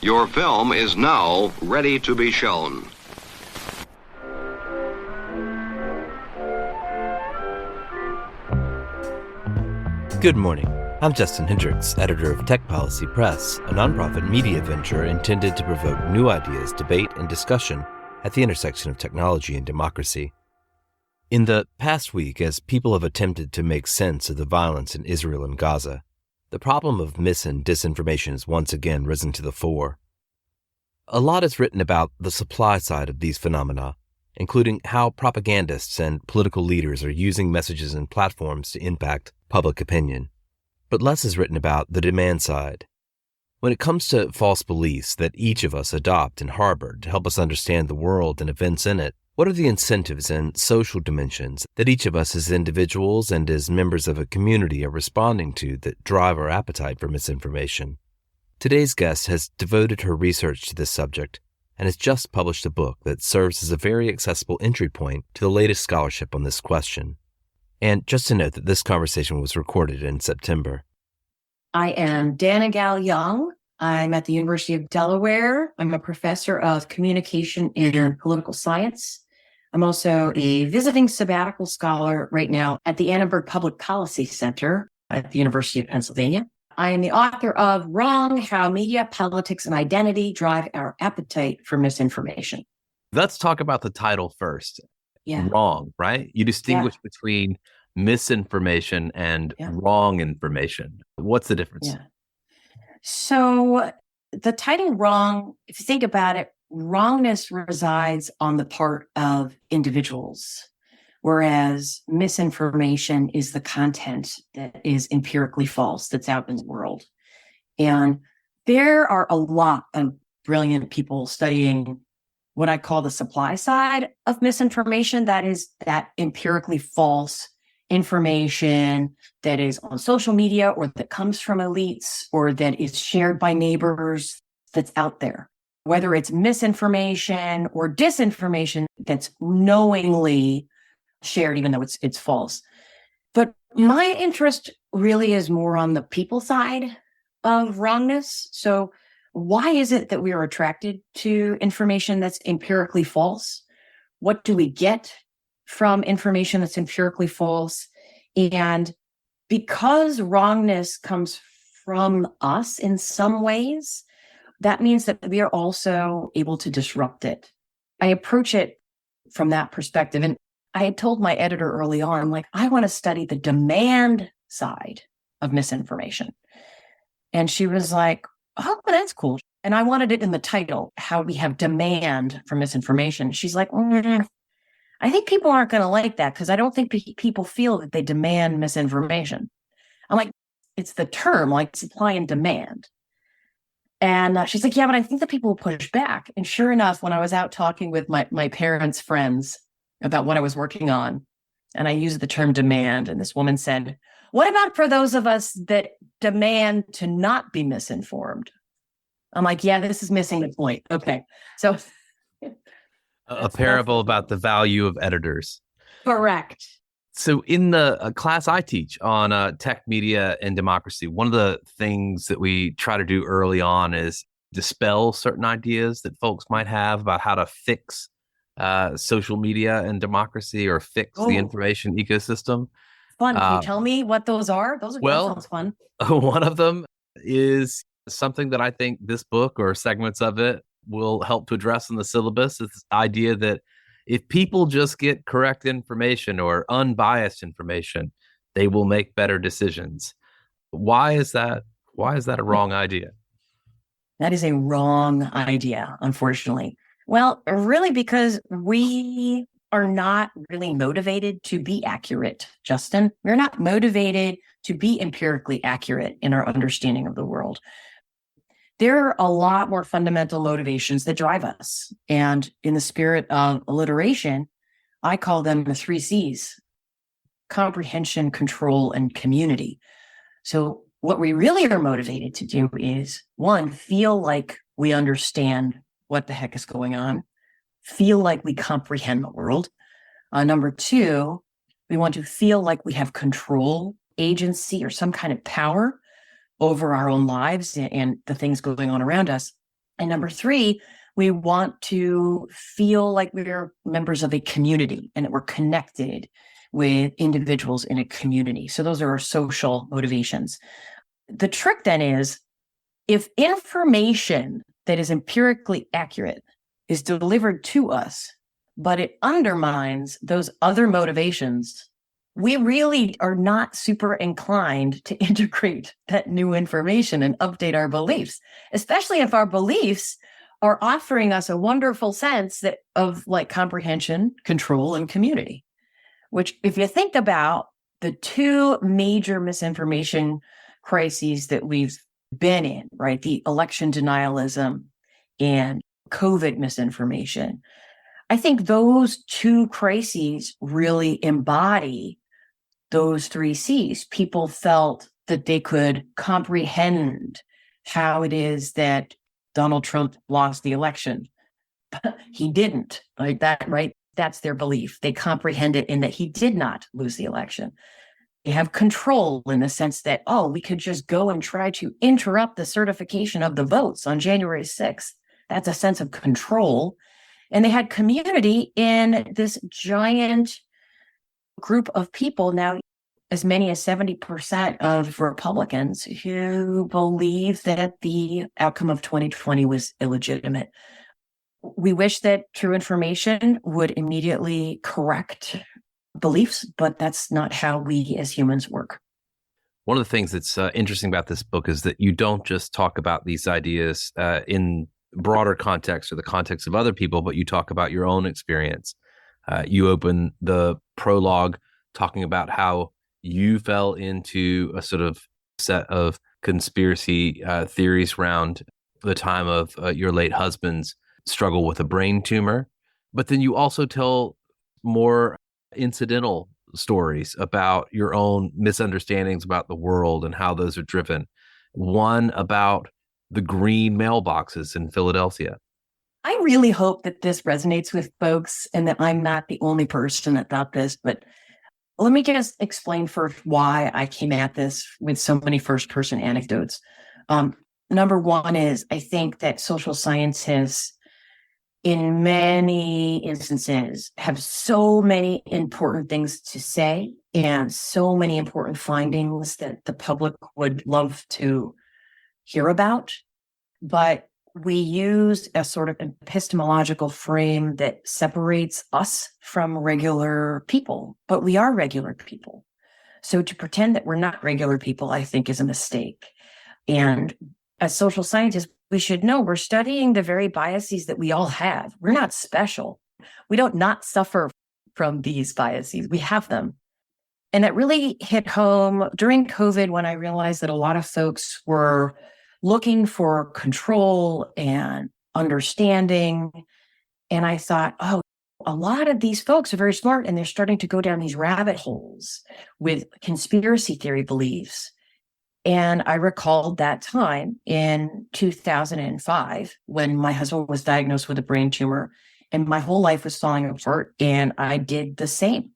Your film is now ready to be shown. Good morning. I'm Justin Hendricks, editor of Tech Policy Press, a nonprofit media venture intended to provoke new ideas, debate, and discussion at the intersection of technology and democracy. In the past week, as people have attempted to make sense of the violence in Israel and Gaza, the problem of mis- and disinformation has once again risen to the fore. A lot is written about the supply side of these phenomena, including how propagandists and political leaders are using messages and platforms to impact public opinion. But less is written about the demand side. When it comes to false beliefs that each of us adopt and harbor to help us understand the world and events in it, what are the incentives and social dimensions that each of us as individuals and as members of a community are responding to that drive our appetite for misinformation? Today's guest has devoted her research to this subject and has just published a book that serves as a very accessible entry point to the latest scholarship on this question. And just to note that this conversation was recorded in September. I am Dana Gal-Young. I'm at the University of Delaware. I'm a professor of communication and political science. I'm also a visiting sabbatical scholar right now at the Annenberg Public Policy Center at the University of Pennsylvania. I am the author of Wrong: How Media, Politics, and Identity Drive Our Appetite for Misinformation. Let's talk about the title first. Yeah. Wrong, right? You distinguish between misinformation and wrong information. What's the difference? Yeah. So the title wrong, if you think about it, wrongness resides on the part of individuals, whereas misinformation is the content that is empirically false that's out in the world. And there are a lot of brilliant people studying what I call the supply side of misinformation. That is that empirically false information that is on social media or that comes from elites or that is shared by neighbors that's out there. Whether it's misinformation or disinformation that's knowingly shared, even though it's false. But my interest really is more on the people side of wrongness. So why is it that we are attracted to information that's empirically false? What do we get from information that's empirically false? And because wrongness comes from us in some ways, that means that we are also able to disrupt it. I approach it from that perspective. And I had told my editor early on, I'm like, I want to study the demand side of misinformation. And she was like, oh, that's cool. And I wanted it in the title, how we have demand for misinformation. She's like, I think people aren't going to like that because I don't think people feel that they demand misinformation. I'm like, it's the term, like supply and demand. And she's like, yeah, but I think that people will push back. And sure enough, when I was out talking with my parents' friends about what I was working on, and I used the term demand, and this woman said, what about for those of us that demand to not be misinformed? I'm like, yeah, this is missing the point. Okay. So a parable about the value of editors. Correct. So in the class I teach on tech, media, and democracy, one of the things that we try to do early on is dispel certain ideas that folks might have about how to fix social media and democracy or fix the information ecosystem. Fun. Can you tell me what those are? That sounds fun. One of them is something that I think this book or segments of it will help to address in the syllabus. It's this idea that if people just get correct information or unbiased information, they will make better decisions. Why is that? Why is that a wrong idea? That is a wrong idea, unfortunately. Well, really because we are not really motivated to be accurate, Justin. We're not motivated to be empirically accurate in our understanding of the world. There are a lot more fundamental motivations that drive us. And in the spirit of alliteration, I call them the 3 C's: comprehension, control, and community. So what we really are motivated to do is, 1, feel like we understand what the heck is going on, feel like we comprehend the world. Number 2, we want to feel like we have control, agency, or some kind of power over our own lives and the things going on around us. And number three, we want to feel like we're members of a community and that we're connected with individuals in a community. So those are our social motivations. The trick then is, if information that is empirically accurate is delivered to us, but it undermines those other motivations, we really are not super inclined to integrate that new information and update our beliefs, especially if our beliefs are offering us a wonderful sense of like comprehension, control, and community. Which, if you think about the two major misinformation crises that we've been in, right? The election denialism and COVID misinformation. I think those two crises really embody those three C's. People felt that they could comprehend how it is that Donald Trump lost the election. He didn't, like that, right? That's their belief. They comprehend it in that he did not lose the election. They have control in the sense that, oh, we could just go and try to interrupt the certification of the votes on January 6th. That's a sense of control. And they had community in this giant group of people, now as many as 70% of Republicans, who believe that the outcome of 2020 was illegitimate. We wish that true information would immediately correct beliefs, but that's not how we as humans work. One of the things that's interesting about this book is that you don't just talk about these ideas in broader context or the context of other people, but you talk about your own experience. You open the prologue talking about how you fell into a sort of set of conspiracy theories around the time of your late husband's struggle with a brain tumor. But then you also tell more incidental stories about your own misunderstandings about the world and how those are driven. One about the green mailboxes in Philadelphia. I really hope that this resonates with folks and that I'm not the only person that thought this, but let me just explain first why I came at this with so many first-person anecdotes. Number one is, I think that social scientists in many instances have so many important things to say and so many important findings that the public would love to hear about. But we use a sort of epistemological frame that separates us from regular people, but we are regular people. So to pretend that we're not regular people, I think, is a mistake. And as social scientists, we should know we're studying the very biases that we all have. We're not special. We don't not suffer from these biases. We have them. And that really hit home during COVID when I realized that a lot of folks were looking for control and understanding. And I thought, oh, a lot of these folks are very smart and they're starting to go down these rabbit holes with conspiracy theory beliefs. And I recalled that time in 2005 when my husband was diagnosed with a brain tumor and my whole life was falling apart. And I did the same.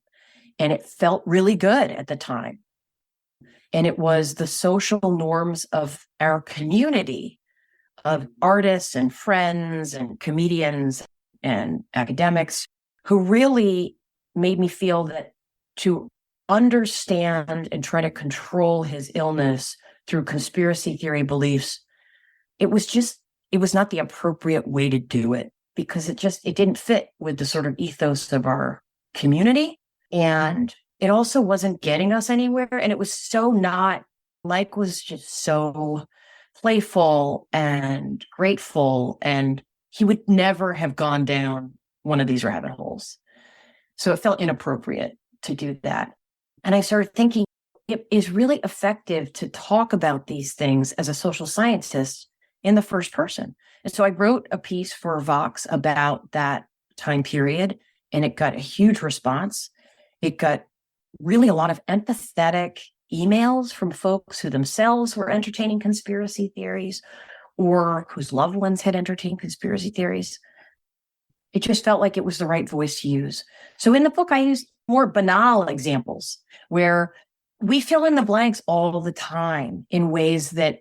And it felt really good at the time. And it was the social norms of our community of artists and friends and comedians and academics who really made me feel that to understand and try to control his illness through conspiracy theory beliefs, it was not the appropriate way to do it because it didn't fit with the sort of ethos of our community. And it also wasn't getting us anywhere. And it was so not, Mike was just so playful and grateful, and he would never have gone down one of these rabbit holes. So it felt inappropriate to do that. And I started thinking it is really effective to talk about these things as a social scientist in the first person. And so I wrote a piece for Vox about that time period, and it got a huge response. It got really a lot of empathetic emails from folks who themselves were entertaining conspiracy theories or whose loved ones had entertained conspiracy theories. It just felt like it was the right voice to use. So in the book, I use more banal examples where we fill in the blanks all the time in ways that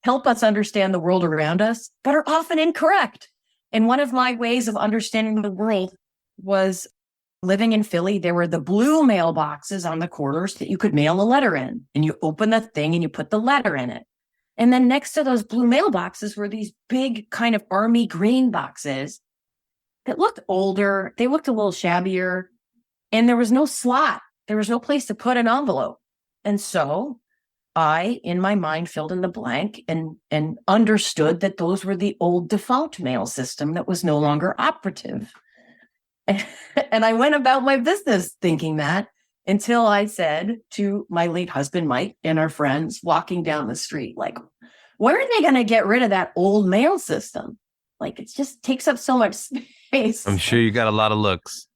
help us understand the world around us, but are often incorrect. And one of my ways of understanding the world was living in Philly. There were the blue mailboxes on the corners that you could mail a letter in, and you open the thing and you put the letter in it. And then next to those blue mailboxes were these big kind of army green boxes that looked older. They looked a little shabbier, and there was no slot. There was no place to put an envelope. And so I, in my mind, filled in the blank and understood that those were the old defunct mail system that was no longer operative. And I went about my business thinking that until I said to my late husband, Mike, and our friends walking down the street, like, when are they going to get rid of that old mail system? Like, it just takes up so much space. I'm sure you got a lot of looks.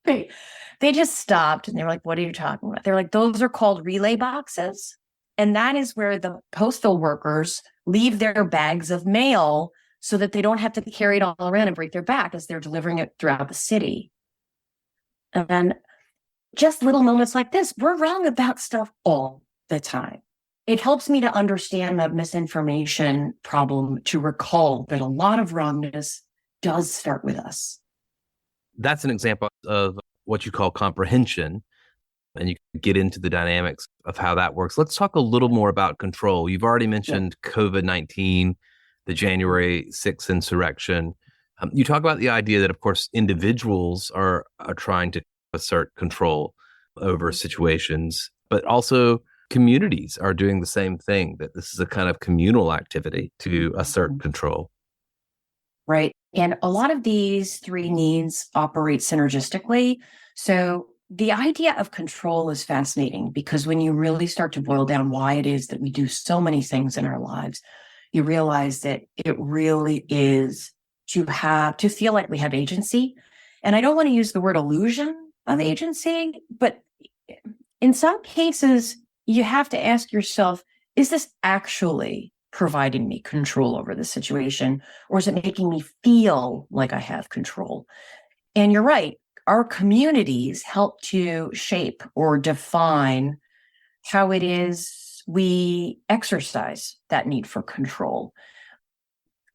They just stopped and they were like, what are you talking about? They're like, those are called relay boxes. And that is where the postal workers leave their bags of mail so that they don't have to carry it all around and break their back as they're delivering it throughout the city. And just little moments like this, we're wrong about stuff all the time. It helps me to understand the misinformation problem, to recall that a lot of wrongness does start with us. That's an example of what you call comprehension, and you can get into the dynamics of how that works. Let's talk a little more about control. You've already mentioned COVID-19, the January 6th insurrection. You talk about the idea that, of course, individuals are trying to assert control over situations, but also communities are doing the same thing, that this is a kind of communal activity to assert control. Right. And a lot of these three needs operate synergistically. So the idea of control is fascinating, because when you really start to boil down why it is that we do so many things in our lives, you realize that it really is to feel like we have agency. And I don't want to use the word illusion of agency, but in some cases, you have to ask yourself, is this actually providing me control over the situation, or is it making me feel like I have control? And you're right, our communities help to shape or define how it is we exercise that need for control.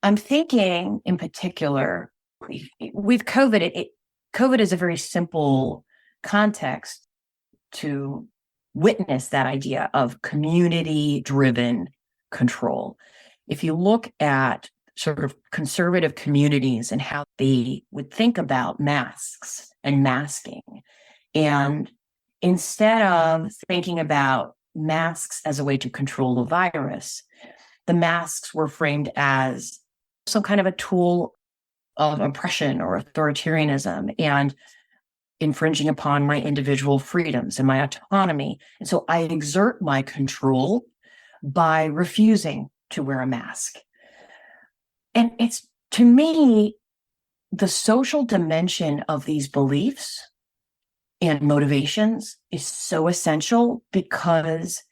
I'm thinking in particular with COVID, COVID is a very simple context to witness that idea of community-driven control. If you look at sort of conservative communities and how they would think about masks and masking, and instead of thinking about masks as a way to control the virus, the masks were framed as some kind of a tool of oppression or authoritarianism and infringing upon my individual freedoms and my autonomy. And so I exert my control by refusing to wear a mask. And it's, to me, the social dimension of these beliefs and motivations is so essential, because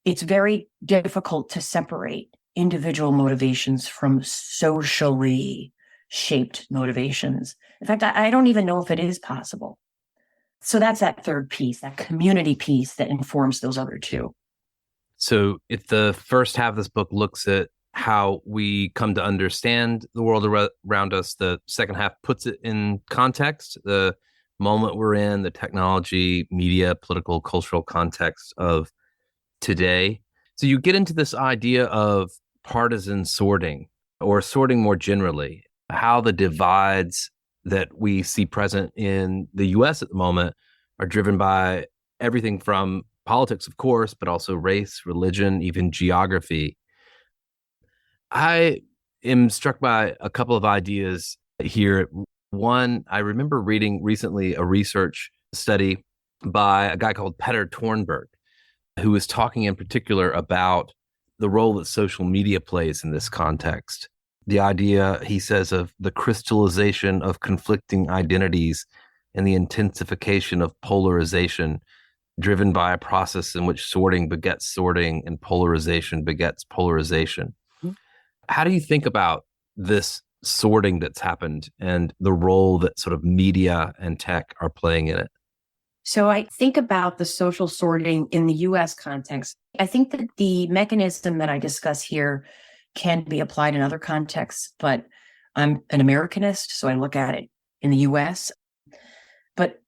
it's very difficult to separate individual motivations from socially shaped motivations. In fact, I don't even know if it is possible. So that's that third piece, that community piece that informs those other two. So if the first half of this book looks at how we come to understand the world around us, the second half puts it in context, the moment we're in, the technology, media, political, cultural context of today. So you get into this idea of partisan sorting, or sorting more generally, how the divides that we see present in the US at the moment are driven by everything from politics, of course, but also race, religion, even geography. I am struck by a couple of ideas here. One, I remember reading recently a research study by a guy called Petter Thornberg, who was talking in particular about the role that social media plays in this context. The idea, he says, of the crystallization of conflicting identities and the intensification of polarization, driven by a process in which sorting begets sorting and polarization begets polarization. Mm-hmm. How do you think about this sorting that's happened and the role that sort of media and tech are playing in it? So I think about the social sorting in the US context. I think that the mechanism that I discuss here can be applied in other contexts, but I'm an Americanist, so I look at it in the US. But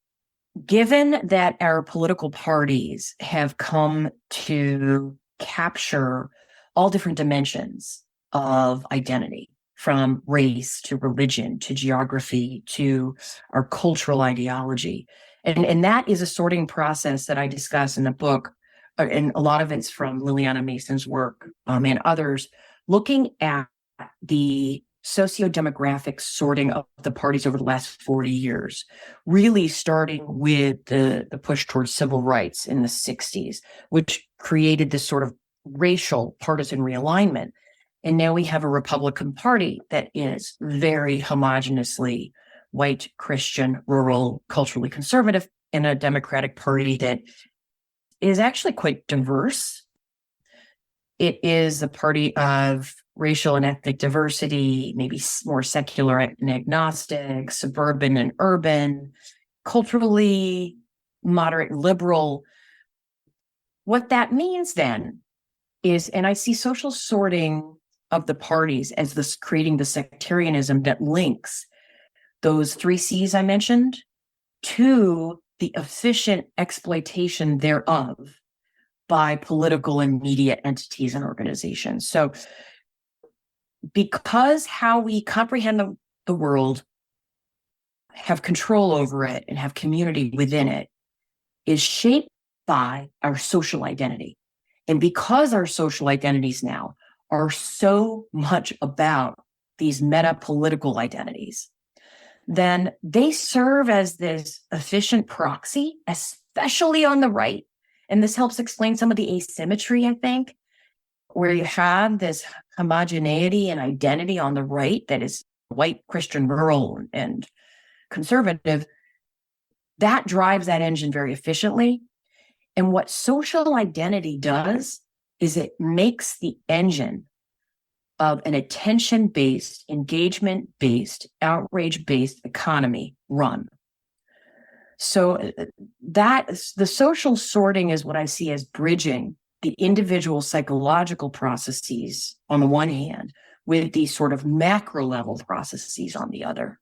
given that our political parties have come to capture all different dimensions of identity, from race to religion to geography to our cultural ideology, and that is a sorting process that I discuss in the book, and a lot of it's from Liliana Mason's work, and others, looking at the socio-demographic sorting of the parties over the last 40 years, really starting with the push towards civil rights in the 60s, which created this sort of racial partisan realignment. And now we have a Republican Party that is very homogeneously white, Christian, rural, culturally conservative, and a Democratic Party that is actually quite diverse. It is a party of racial and ethnic diversity, maybe more secular and agnostic, suburban and urban, culturally moderate, liberal. What that means then is, and I see social sorting of the parties as this creating the sectarianism that links those three C's I mentioned to the efficient exploitation thereof by political and media entities and organizations. So because how we comprehend the world, have control over it, and have community within it is shaped by our social identity. And because our social identities now are so much about these meta-political identities, then they serve as this efficient proxy, especially on the right. And this helps explain some of the asymmetry, I think, where you have this homogeneity and identity on the right that is white, Christian, rural, and conservative. That drives that engine very efficiently. And what social identity does is it makes the engine of an attention-based, engagement-based, outrage-based economy run. So that the social sorting is what I see as bridging the individual psychological processes on the one hand with these sort of macro level processes on the other.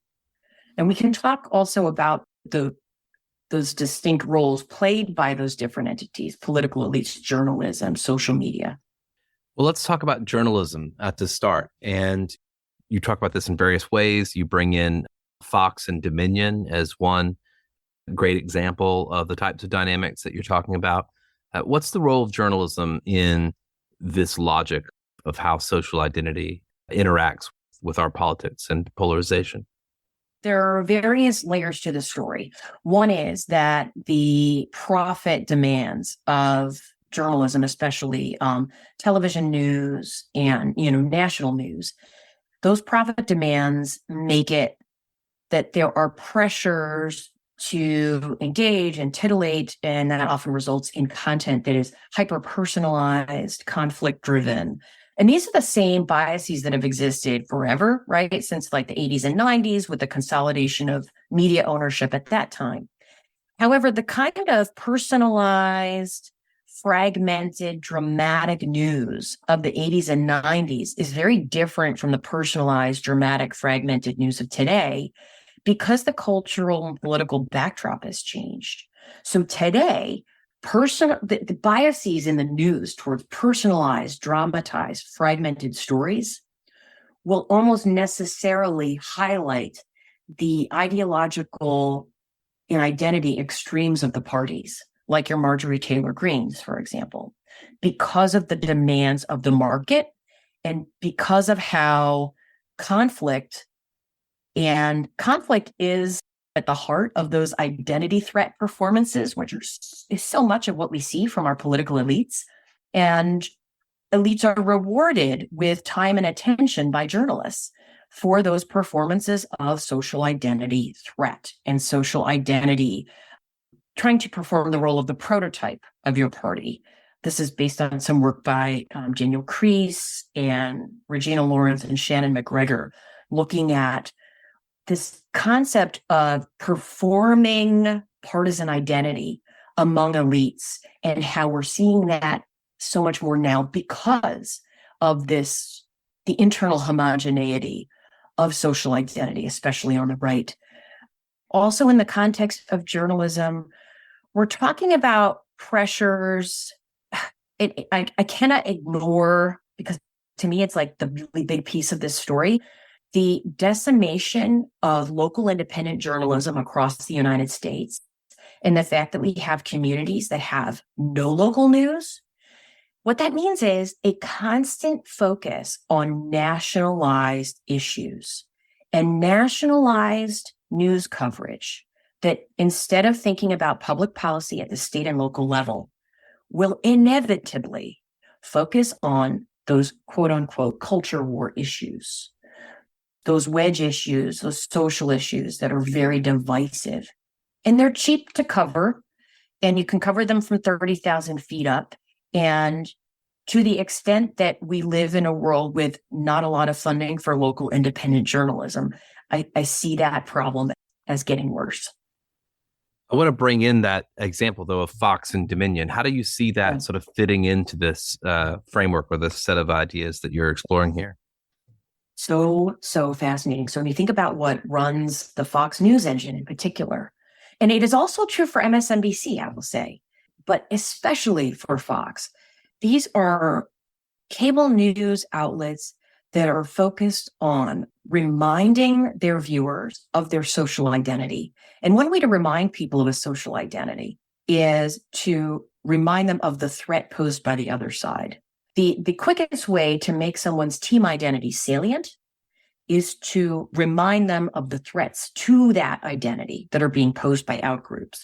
And we can talk also about those distinct roles played by those different entities: political elites, journalism, social media. Well, let's talk about journalism at the start. And you talk about this in various ways. You bring in Fox and Dominion as one great example of the types of dynamics that you're talking about. What's the role of journalism in this logic of how social identity interacts with our politics and polarization? There are various layers to the story. One is that the profit demands of journalism, especially television news and national news, those profit demands make it that there are pressures to engage and titillate, and that often results in content that is hyper-personalized, conflict-driven. And these are the same biases that have existed forever, right? Since like the 80s and 90s with the consolidation of media ownership at that time. However, the kind of personalized, fragmented, dramatic news of the 80s and 90s is very different from the personalized, dramatic, fragmented news of today, because the cultural and political backdrop has changed. So today, the biases in the news towards personalized, dramatized, fragmented stories will almost necessarily highlight the ideological and identity extremes of the parties, like your Marjorie Taylor Greenes, for example, because of the demands of the market and because of how conflict is at the heart of those identity threat performances, which is so much of what we see from our political elites. And elites are rewarded with time and attention by journalists for those performances of social identity threat and social identity, trying to perform the role of the prototype of your party. This is based on some work by Daniel Kreis and Regina Lawrence and Shannon McGregor, looking at this concept of performing partisan identity among elites and how we're seeing that so much more now because of this, the internal homogeneity of social identity, especially on the right. Also, in the context of journalism, we're talking about pressures. I cannot ignore, because to me, it's like the really big piece of this story, the decimation of local independent journalism across the United States, and the fact that we have communities that have no local news. What that means is a constant focus on nationalized issues and nationalized news coverage that, instead of thinking about public policy at the state and local level, will inevitably focus on those quote unquote culture war issues, those wedge issues, those social issues that are very divisive. And they're cheap to cover, and you can cover them from 30,000 feet up. And to the extent that we live in a world with not a lot of funding for local independent journalism, I see that problem as getting worse. I want to bring in that example, though, of Fox and Dominion. How do you see that sort of fitting into this framework or this set of ideas that you're exploring here? So fascinating. So when you think about what runs the Fox News engine in particular, and it is also true for MSNBC, I will say, but especially for Fox, these are cable news outlets that are focused on reminding their viewers of their social identity. And one way to remind people of a social identity is to remind them of the threat posed by the other side. The quickest way to make someone's team identity salient is to remind them of the threats to that identity that are being posed by outgroups.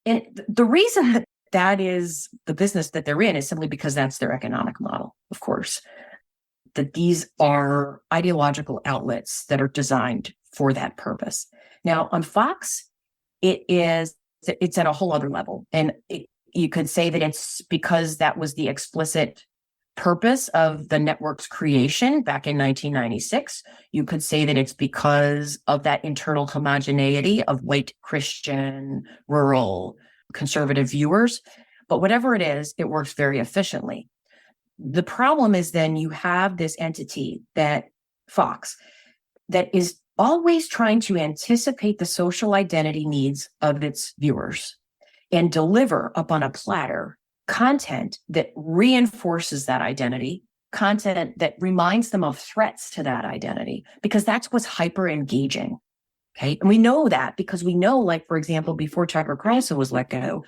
And the reason that is the business that they're in is simply because that's their economic model, of course. That these are ideological outlets that are designed for that purpose. Now, on Fox, it's at a whole other level. And you could say that it's because that was the explicit purpose of the network's creation back in 1996. You could say that it's because of that internal homogeneity of white, Christian, rural, conservative viewers. But whatever it is, it works very efficiently. The problem is then you have this entity, that Fox, that is always trying to anticipate the social identity needs of its viewers and deliver up on a platter content that reinforces that identity, content that reminds them of threats to that identity, because that's what's hyper engaging. Okay. And we know that because we know, like, for example, before Tucker Carlson was let go,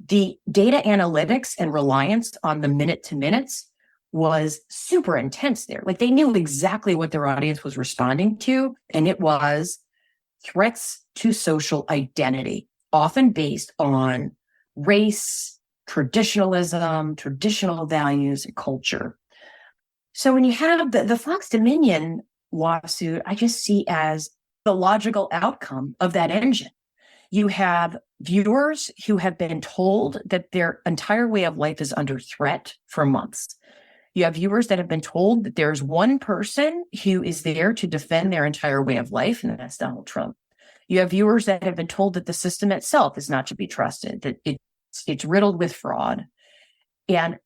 the data analytics and reliance on the minute to minutes was super intense there. Like, they knew exactly what their audience was responding to, and it was threats to social identity, often based on race, traditionalism, traditional values, and culture. So when you have the Fox Dominion lawsuit, I just see as the logical outcome of that engine. You have viewers who have been told that their entire way of life is under threat for months. You have viewers that have been told that there's one person who is there to defend their entire way of life, and that's Donald Trump. You have viewers that have been told that the system itself is not to be trusted, that it's riddled with fraud. And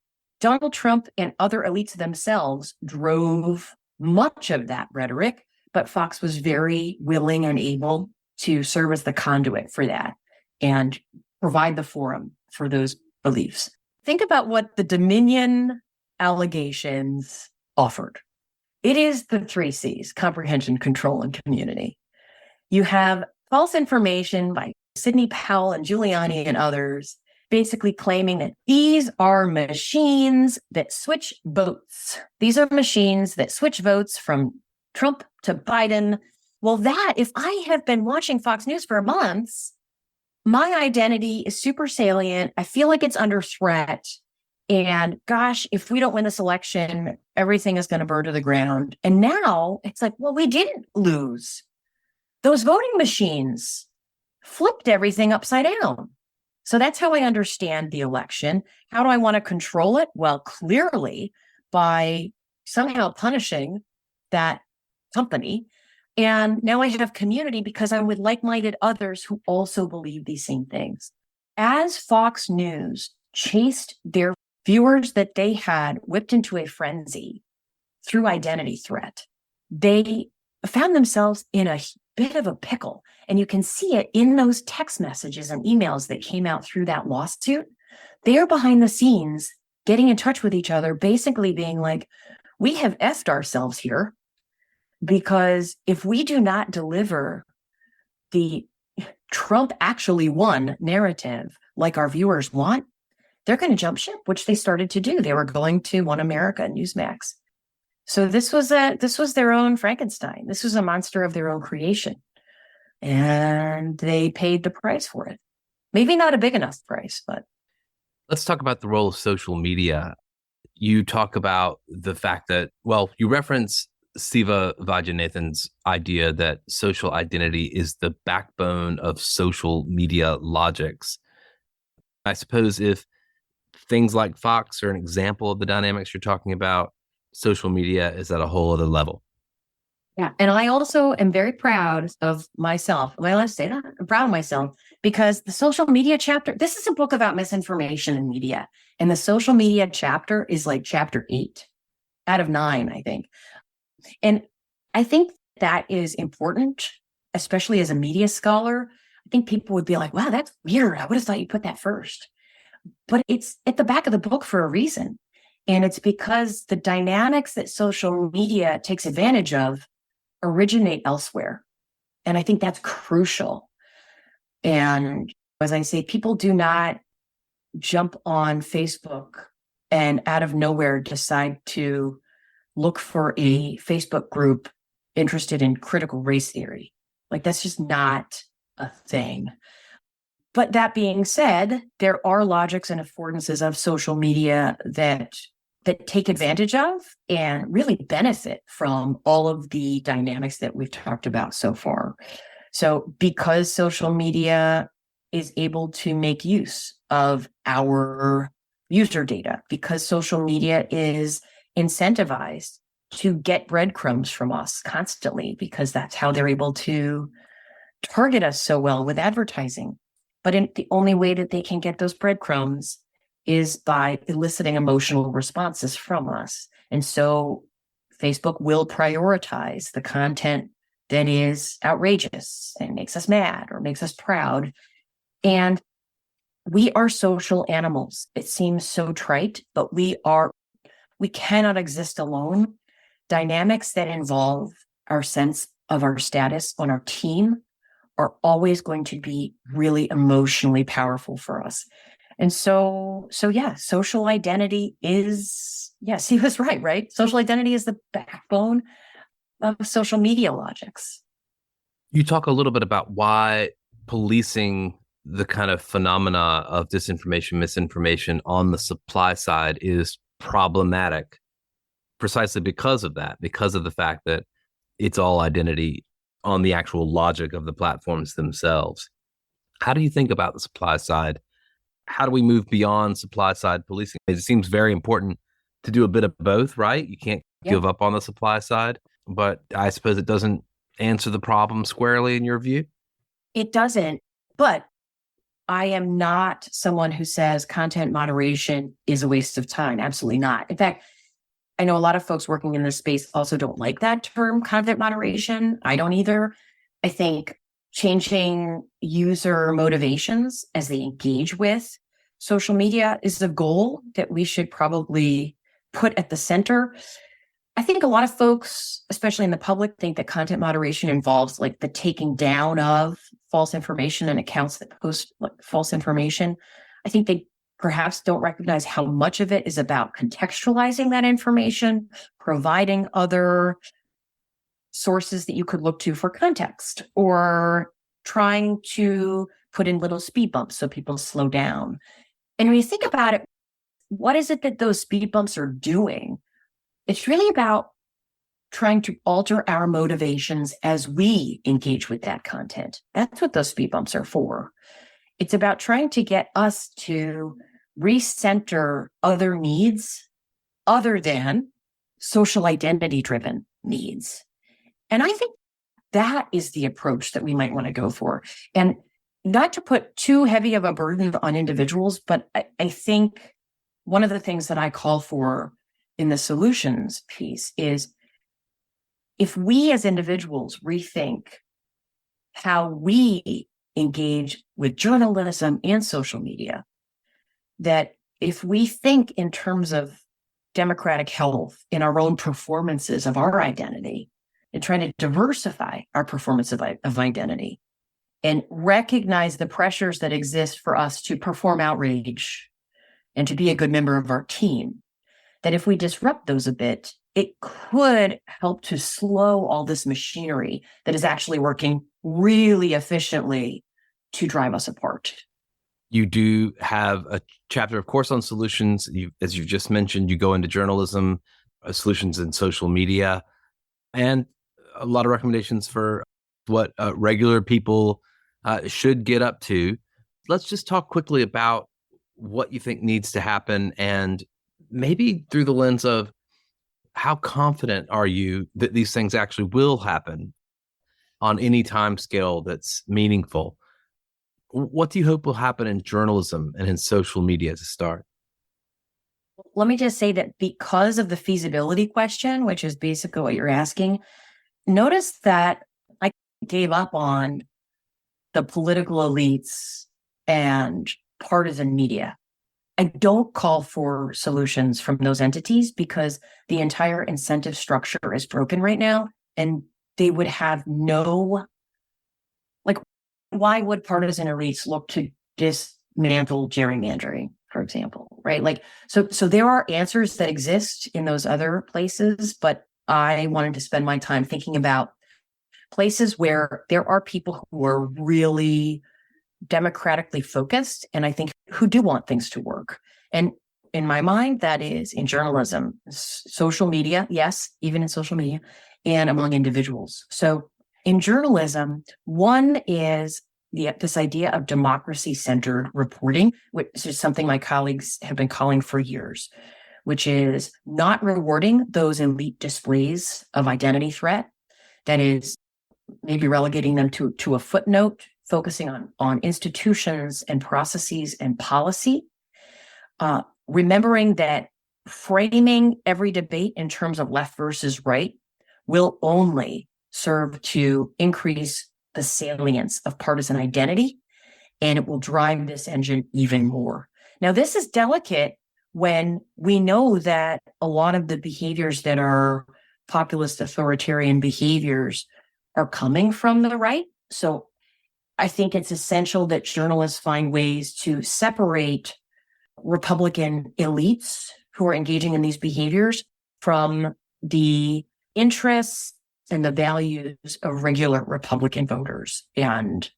Donald Trump and other elites themselves drove much of that rhetoric, but Fox was very willing and able to serve as the conduit for that and provide the forum for those beliefs. Think about what the Dominion allegations offered. It is the 3 C's: comprehension, control, and community. You have false information by Sidney Powell and Giuliani and others, basically claiming that these are machines that switch votes. These are machines that switch votes from Trump to Biden. Well, if I have been watching Fox News for months, my identity is super salient. I feel like it's under threat. And gosh, if we don't win this election, everything is going to burn to the ground. And now it's like, well, we didn't lose. Those voting machines flipped everything upside down. So that's how I understand the election. How do I want to control it? Well, clearly by somehow punishing that company And now I have community because I'm with like-minded others who also believe these same things. As Fox News chased their viewers that they had whipped into a frenzy through identity threat, they found themselves in a bit of a pickle. And you can see it in those text messages and emails that came out through that lawsuit. They're behind the scenes getting in touch with each other, basically being like, we have effed ourselves here, because if we do not deliver the Trump actually won narrative like our viewers want, they're going to jump ship, which they started to do. They were going to One America, Newsmax. So this was their own Frankenstein. This was a monster of their own creation. And they paid the price for it. Maybe not a big enough price, but. Let's talk about the role of social media. You talk about the fact that, well, you reference Siva Vajanathan's idea that social identity is the backbone of social media logics. I suppose if things like Fox are an example of the dynamics you're talking about, social media is at a whole other level. Yeah. And I also am very proud of myself. Am I allowed to say that? I'm proud of myself because the social media chapter, this is a book about misinformation in media. And the social media chapter is like chapter 8 out of 9, I think. And I think that is important, especially as a media scholar. I think people would be like, wow, that's weird. I would have thought you put that first. But it's at the back of the book for a reason. And it's because the dynamics that social media takes advantage of originate elsewhere. And I think that's crucial. And as I say, people do not jump on Facebook and out of nowhere decide to look for a Facebook group interested in critical race theory. Like that's just not a thing. But that being said, there are logics and affordances of social media that take advantage of and really benefit from all of the dynamics that we've talked about so far. So because social media is able to make use of our user data, because social media is incentivized to get breadcrumbs from us constantly, because that's how they're able to target us so well with advertising. But the only way that they can get those breadcrumbs is by eliciting emotional responses from us. And so Facebook will prioritize the content that is outrageous and makes us mad or makes us proud. And we are social animals. It seems so trite, but we cannot exist alone. Dynamics that involve our sense of our status on our team are always going to be really emotionally powerful for us. And so yeah, social identity is, yes, he was right? Social identity is the backbone of social media logics. You talk a little bit about why policing the kind of phenomena of disinformation, misinformation on the supply side is problematic, precisely because of that, because of the fact that it's all identity on the actual logic of the platforms themselves. How do you think about the supply side? How do we move beyond supply side policing? It seems very important to do a bit of both, right? You can't give up on the supply side, but I suppose it doesn't answer the problem squarely in your view. It doesn't, but I am not someone who says content moderation is a waste of time. Absolutely not. In fact, I know a lot of folks working in this space also don't like that term, content moderation. I don't either. I think changing user motivations as they engage with social media is a goal that we should probably put at the center. I think a lot of folks, especially in the public, think that content moderation involves like the taking down of false information and accounts that post like false information. I think they perhaps don't recognize how much of it is about contextualizing that information, providing other sources that you could look to for context, or trying to put in little speed bumps so people slow down. And when you think about it, what is it that those speed bumps are doing? It's really about trying to alter our motivations as we engage with that content. That's what those speed bumps are for. It's about trying to get us to recenter other needs other than social identity driven needs. And I think that is the approach that we might want to go for. And not to put too heavy of a burden on individuals, but I think one of the things that I call for in the solutions piece is if we as individuals rethink how we engage with journalism and social media, that if we think in terms of democratic health in our own performances of our identity and trying to diversify our performance of identity and recognize the pressures that exist for us to perform outrage and to be a good member of our team, that if we disrupt those a bit, it could help to slow all this machinery that is actually working really efficiently to drive us apart. You do have a chapter, of course, on solutions. As you've just mentioned, you go into journalism, solutions in social media, and a lot of recommendations for what regular people should get up to. Let's just talk quickly about what you think needs to happen, and maybe through the lens of how confident are you that these things actually will happen on any time scale that's meaningful? What do you hope will happen in journalism and in social media to start? Let me just say that because of the feasibility question, which is basically what you're asking, notice that I gave up on the political elites and partisan media. I don't call for solutions from those entities because the entire incentive structure is broken right now, and they would have no, like, why would partisan elites look to dismantle gerrymandering, for example, right? Like, so there are answers that exist in those other places, but I wanted to spend my time thinking about places where there are people who are really democratically focused, and I think who do want things to work. And in my mind, that is in journalism, social media, yes, even in social media, and among individuals. So in journalism, one is this idea of democracy-centered reporting, which is something my colleagues have been calling for years, which is not rewarding those elite displays of identity threat. That is maybe relegating them to a footnote, focusing on institutions and processes and policy, remembering that framing every debate in terms of left versus right will only serve to increase the salience of partisan identity, and it will drive this engine even more. Now, this is delicate when we know that a lot of the behaviors that are populist authoritarian behaviors are coming from the right. So I think it's essential that journalists find ways to separate Republican elites who are engaging in these behaviors from the interests and the values of regular Republican voters. And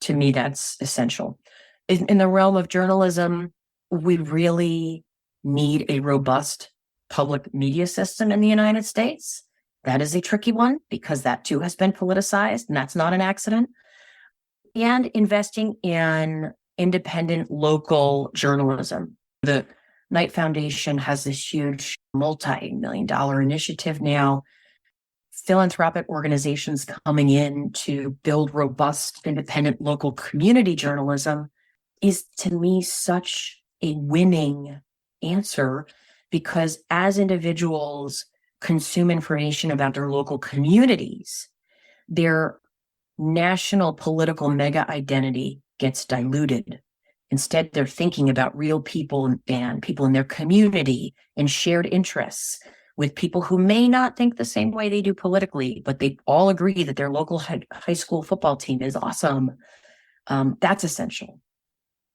to me, that's essential. In the realm of journalism, we really need a robust public media system in the United States. That is a tricky one because that too has been politicized, and that's not an accident. And investing in independent local journalism. The Knight Foundation has this huge multi-million-dollar initiative now. Philanthropic organizations coming in to build robust, independent local community journalism is, to me, such a winning answer because as individuals consume information about their local communities, their national political mega identity gets diluted. Instead, they're thinking about real people and people in their community and shared interests with people who may not think the same way they do politically, but they all agree that their local high school football team is awesome. That's essential.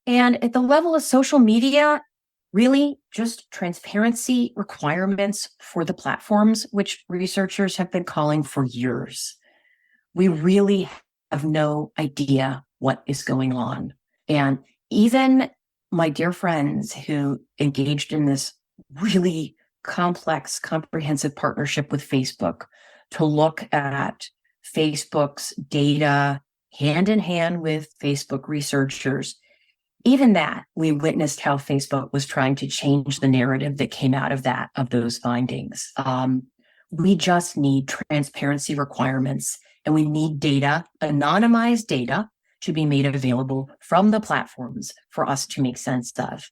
And at the level of social media, really just transparency requirements for the platforms, which researchers have been calling for years. We really have no idea what is going on. And even my dear friends who engaged in this really complex, comprehensive partnership with Facebook to look at Facebook's data hand in hand with Facebook researchers, even that, we witnessed how Facebook was trying to change the narrative that came out of those findings. We just need transparency requirements And we need data, anonymized data, to be made available from the platforms for us to make sense of,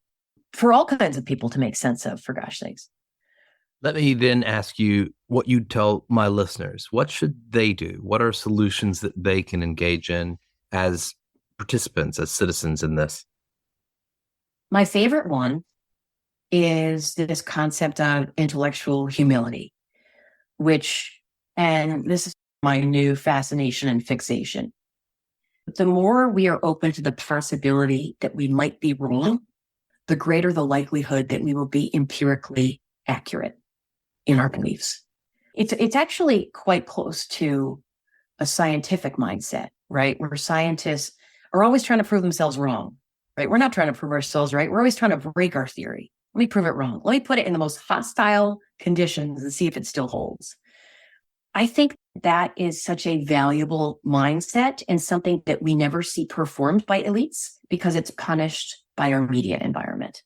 for all kinds of people to make sense of, for gosh sakes. Let me then ask you what you'd tell my listeners. What should they do? What are solutions that they can engage in as participants, as citizens in this? My favorite one is this concept of intellectual humility, and this is my new fascination and fixation. The more we are open to the possibility that we might be wrong, the greater the likelihood that we will be empirically accurate in our beliefs. It's actually quite close to a scientific mindset, right? Where scientists are always trying to prove themselves wrong, right? We're not trying to prove ourselves right. We're always trying to break our theory. Let me prove it wrong. Let me put it in the most hostile conditions and see if it still holds. I think that is such a valuable mindset and something that we never see performed by elites because it's punished by our media environment.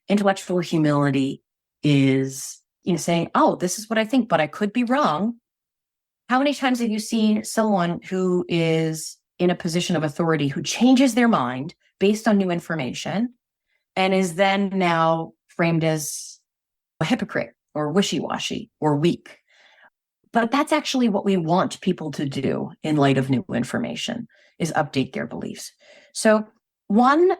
Intellectual humility is, saying, oh, this is what I think, but I could be wrong. How many times have you seen someone who is in a position of authority who changes their mind based on new information and is then now framed as a hypocrite or wishy-washy or weak? But that's actually what we want people to do in light of new information, is update their beliefs. So one,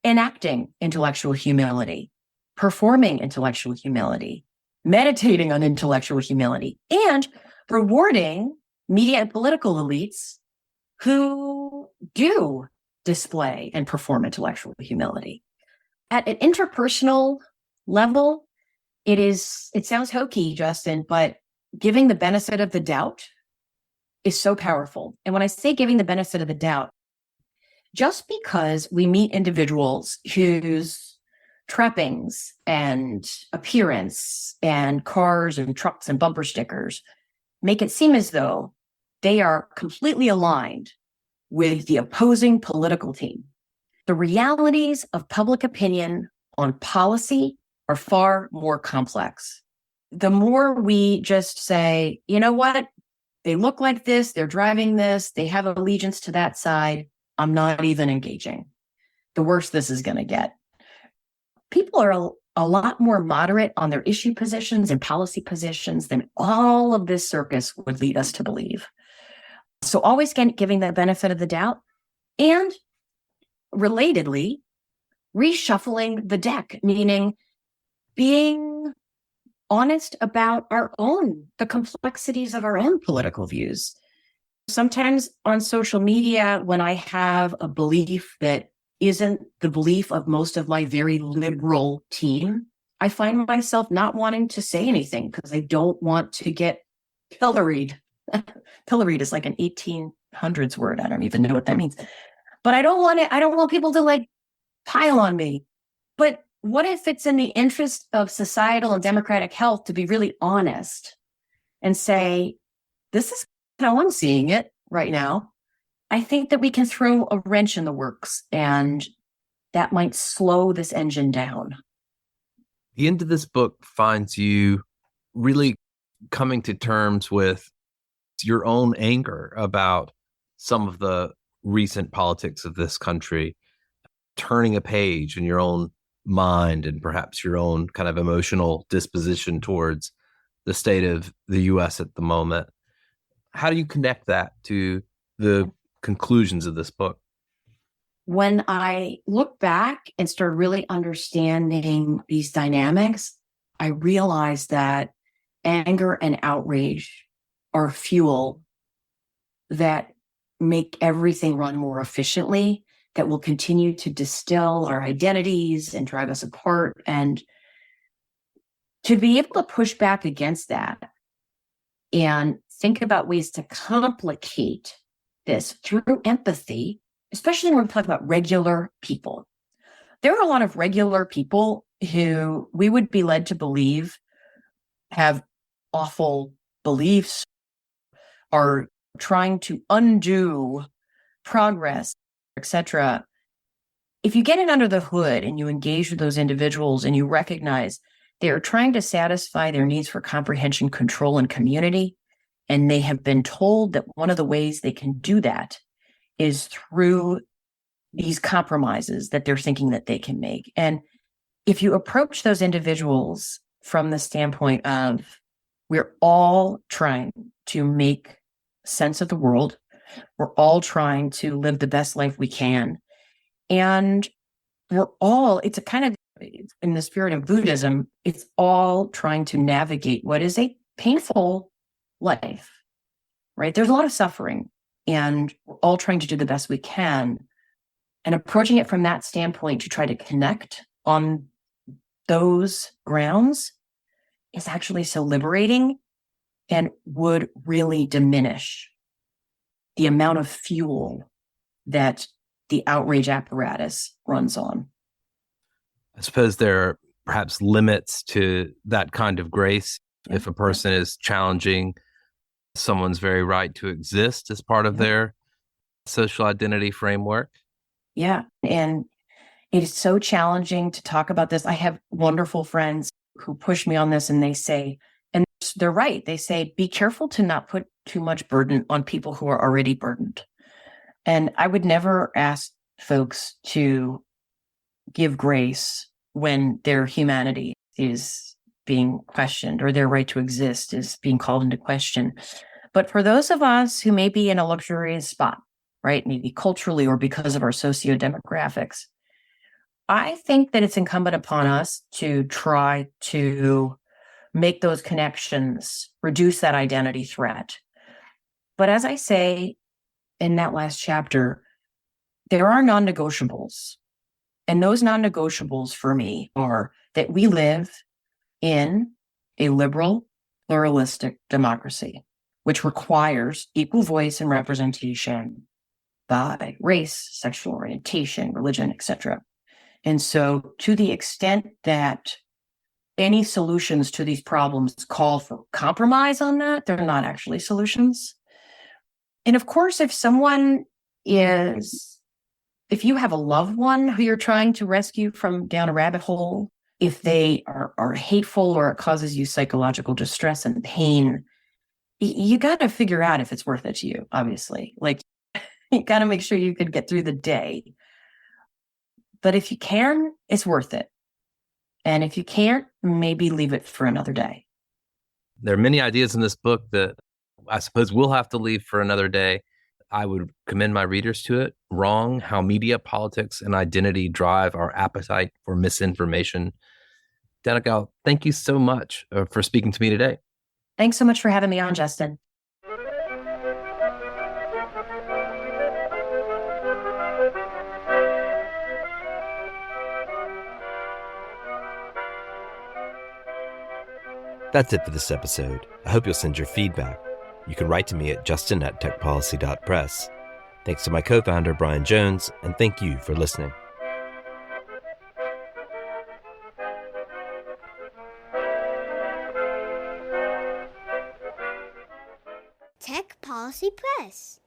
enacting intellectual humility, performing intellectual humility, meditating on intellectual humility, and rewarding media and political elites who do display and perform intellectual humility. At an interpersonal level, it sounds hokey, Justin, but giving the benefit of the doubt is so powerful. And when I say giving the benefit of the doubt, just because we meet individuals whose trappings and appearance and cars and trucks and bumper stickers make it seem as though they are completely aligned with the opposing political team, the realities of public opinion on policy are far more complex. The more we just say, you know what, they look like this, they're driving this, they have allegiance to that side, I'm not even engaging, the worse this is going to get. People are a lot more moderate on their issue positions and policy positions than all of this circus would lead us to believe. So always giving the benefit of the doubt, and relatedly, reshuffling the deck, meaning being honest about the complexities of our own political views. Sometimes on social media, when I have a belief that isn't the belief of most of my very liberal team, I find myself not wanting to say anything because I don't want to get pilloried. Pilloried is like an 1800s word. I don't even know what that means. But I don't want people to pile on me. But what if it's in the interest of societal and democratic health to be really honest and say, this is how I'm seeing it right now? I think that we can throw a wrench in the works, and that might slow this engine down. The end of this book finds you really coming to terms with your own anger about some of the recent politics of this country, turning a page in your own mind and perhaps your own kind of emotional disposition towards the state of the U.S. at the moment. How do you connect that to the conclusions of this book? When I look back and start really understanding these dynamics, I realized that anger and outrage are fuel that make everything run more efficiently, that will continue to distill our identities and drive us apart. And to be able to push back against that and think about ways to complicate this through empathy, especially when we talk about regular people. There are a lot of regular people who we would be led to believe have awful beliefs, are trying to undo progress, etc. If you get in under the hood and you engage with those individuals and you recognize they are trying to satisfy their needs for comprehension, control, and community, And they have been told that one of the ways they can do that is through these compromises that they're thinking that they can make. And if you approach those individuals from the standpoint of we're all trying to make sense of the world, we're all trying to live the best life we can, and it's a kind of, in the spirit of Buddhism, it's all trying to navigate what is a painful life, right? There's a lot of suffering, and we're all trying to do the best we can. And approaching it from that standpoint to try to connect on those grounds is actually so liberating and would really diminish the amount of fuel that the outrage apparatus runs on. I suppose there are perhaps limits to that kind of grace. Yeah. If a person is challenging someone's very right to exist as part of their social identity framework. Yeah. And it is so challenging to talk about this. I have wonderful friends who push me on this, and they say, and they're right, they say, be careful to not put too much burden on people who are already burdened. And I would never ask folks to give grace when their humanity is being questioned or their right to exist is being called into question. But for those of us who may be in a luxurious spot, right, maybe culturally or because of our socio-demographics, I think that it's incumbent upon us to try to make those connections, reduce that identity threat. But as I say in that last chapter, there are non-negotiables. And those non-negotiables for me are that we live in a liberal, pluralistic democracy, which requires equal voice and representation by race, sexual orientation, religion, etc. And so to the extent that any solutions to these problems call for compromise on that, they're not actually solutions. And of course, if you have a loved one who you're trying to rescue from down a rabbit hole, if they are hateful or it causes you psychological distress and pain, you got to figure out if it's worth it to you, obviously. Like, you got to make sure you could get through the day. But if you can, it's worth it. And if you can't, maybe leave it for another day. There are many ideas in this book that I suppose we'll have to leave for another day. I would commend my readers to it. Wrong: How Media, Politics, and Identity Drive Our Appetite for Misinformation. Danica, thank you so much for speaking to me today. Thanks so much for having me on, Justin. That's it for this episode. I hope you'll send your feedback. You can write to me at justin@techpolicy.press. Thanks to my co-founder, Brian Jones, and thank you for listening. Tech Policy Press.